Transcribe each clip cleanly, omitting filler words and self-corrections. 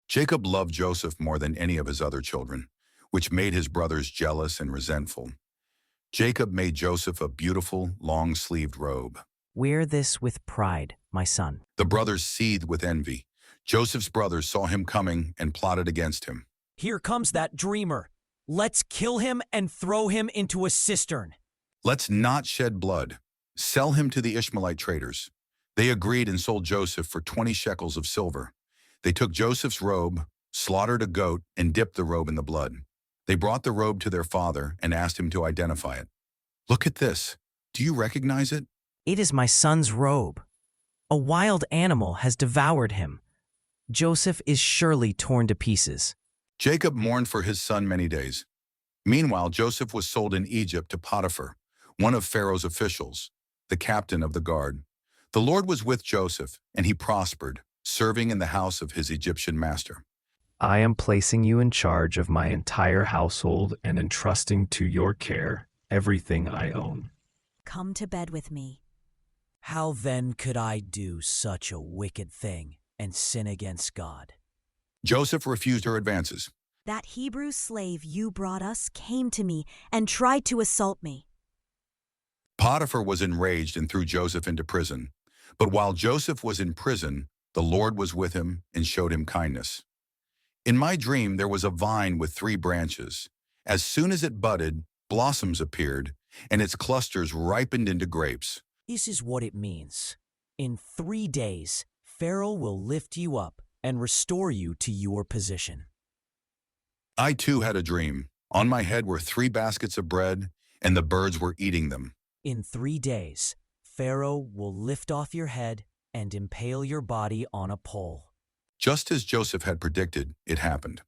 Jacob loved Joseph more than any of his other children, which made his brothers jealous and resentful. Jacob made Joseph a beautiful, long-sleeved robe. Wear this with pride, my son. The brothers seethed with envy. Joseph's brothers saw him coming and plotted against him. Here comes that dreamer. Let's kill him and throw him into a cistern. Let's not shed blood. Sell him to the Ishmaelite traders. They agreed and sold Joseph for 20 shekels of silver. They took Joseph's robe, slaughtered a goat, and dipped the robe in the blood. They brought the robe to their father and asked him to identify it. Look at this. Do you recognize it? It is my son's robe. A wild animal has devoured him. Joseph is surely torn to pieces. Jacob mourned for his son many days. Meanwhile, Joseph was sold in Egypt to Potiphar, one of Pharaoh's officials, the captain of the guard. The Lord was with Joseph, and he prospered, serving in the house of his Egyptian master. I am placing you in charge of my entire household and entrusting to your care everything I own. Come to bed with me. How then could I do such a wicked thing and sin against God? Joseph refused her advances. That Hebrew slave you brought us came to me and tried to assault me. Potiphar was enraged and threw Joseph into prison. But while Joseph was in prison, the Lord was with him and showed him kindness. In my dream, there was a vine with 3 branches. As soon as it budded, blossoms appeared, and its clusters ripened into grapes. This is what it means. In 3 days, Pharaoh will lift you up and restore you to your position. I too had a dream. On my head were 3 baskets of bread, and the birds were eating them. In 3 days, Pharaoh will lift off your head and impale your body on a pole. Just as Joseph had predicted, it happened.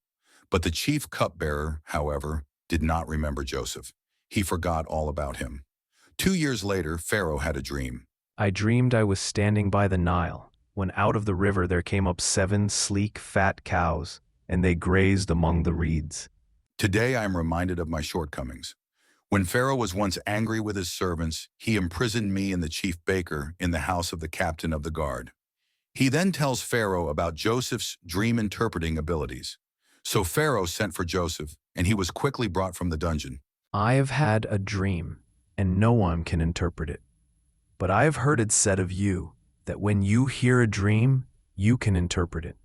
But the chief cupbearer, however, did not remember Joseph. He forgot all about him. 2 years later, Pharaoh had a dream. I dreamed I was standing by the Nile, when out of the river there came up 7 sleek, fat cows, and they grazed among the reeds. Today I am reminded of my shortcomings. When Pharaoh was once angry with his servants, he imprisoned me and the chief baker in the house of the captain of the guard. He then tells Pharaoh about Joseph's dream-interpreting abilities. So Pharaoh sent for Joseph, and he was quickly brought from the dungeon. I have had a dream, and no one can interpret it. But I have heard it said of you that when you hear a dream, you can interpret it.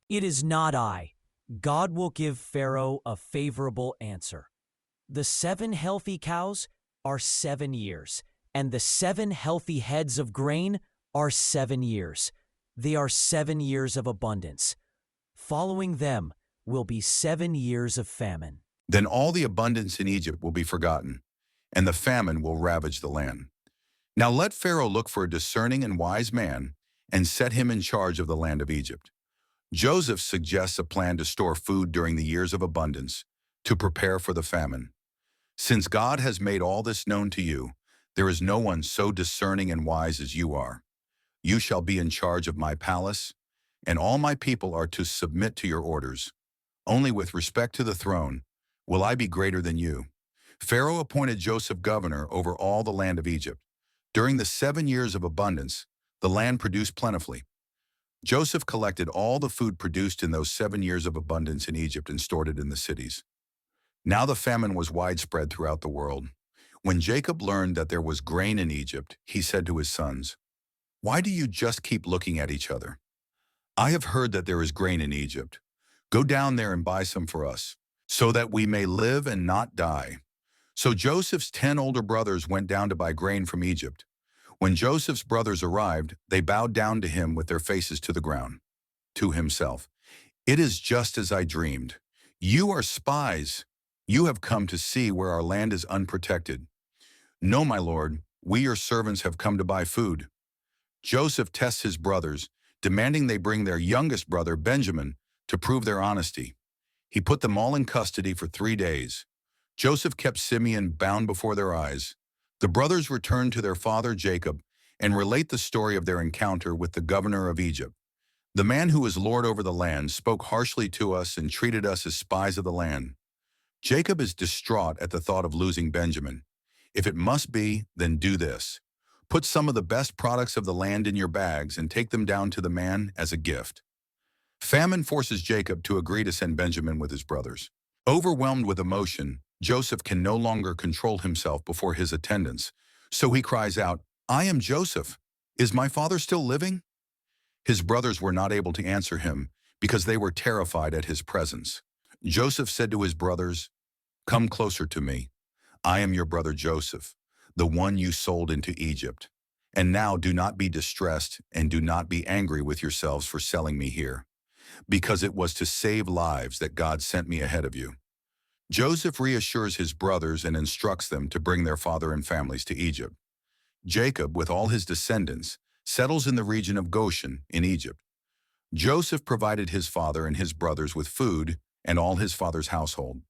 It is not I. God will give Pharaoh a favorable answer. The 7 healthy cows are 7 years, and the 7 healthy heads of grain are 7 years. They are 7 years of abundance. Following them will be 7 years of famine. Then all the abundance in Egypt will be forgotten, and the famine will ravage the land. Now let Pharaoh look for a discerning and wise man and set him in charge of the land of Egypt. Joseph suggests a plan to store food during the years of abundance, to prepare for the famine. Since God has made all this known to you, there is no one so discerning and wise as you are. You shall be in charge of my palace, and all my people are to submit to your orders. Only with respect to the throne will I be greater than you. Pharaoh appointed Joseph governor over all the land of Egypt. During the 7 years of abundance, the land produced plentifully. Joseph collected all the food produced in those 7 years of abundance in Egypt and stored it in the cities. Now the famine was widespread throughout the world. When Jacob learned that there was grain in Egypt, he said to his sons, "Why do you just keep looking at each other? I have heard that there is grain in Egypt. Go down there and buy some for us, so that we may live and not die." So Joseph's 10 older brothers went down to buy grain from Egypt. When Joseph's brothers arrived, they bowed down to him with their faces to the ground. To himself, "It is just as I dreamed. You are spies. You have come to see where our land is unprotected. No, my lord, we your servants have come to buy food." Joseph tests his brothers, demanding they bring their youngest brother, Benjamin, to prove their honesty. He put them all in custody for 3 days. Joseph kept Simeon bound before their eyes. The brothers returned to their father Jacob and relate the story of their encounter with the governor of Egypt. "The man who is lord over the land spoke harshly to us and treated us as spies of the land." Jacob is distraught at the thought of losing Benjamin. "If it must be, then do this. Put some of the best products of the land in your bags and take them down to the man as a gift." Famine forces Jacob to agree to send Benjamin with his brothers. Overwhelmed with emotion, Joseph can no longer control himself before his attendants, so he cries out, "I am Joseph. Is my father still living?" His brothers were not able to answer him because they were terrified at his presence. Joseph said to his brothers, "Come closer to me. I am your brother Joseph, the one you sold into Egypt. And now do not be distressed and do not be angry with yourselves for selling me here, because it was to save lives that God sent me ahead of you." Joseph reassures his brothers and instructs them to bring their father and families to Egypt. Jacob, with all his descendants, settles in the region of Goshen in Egypt. Joseph provided his father and his brothers with food and all his father's household.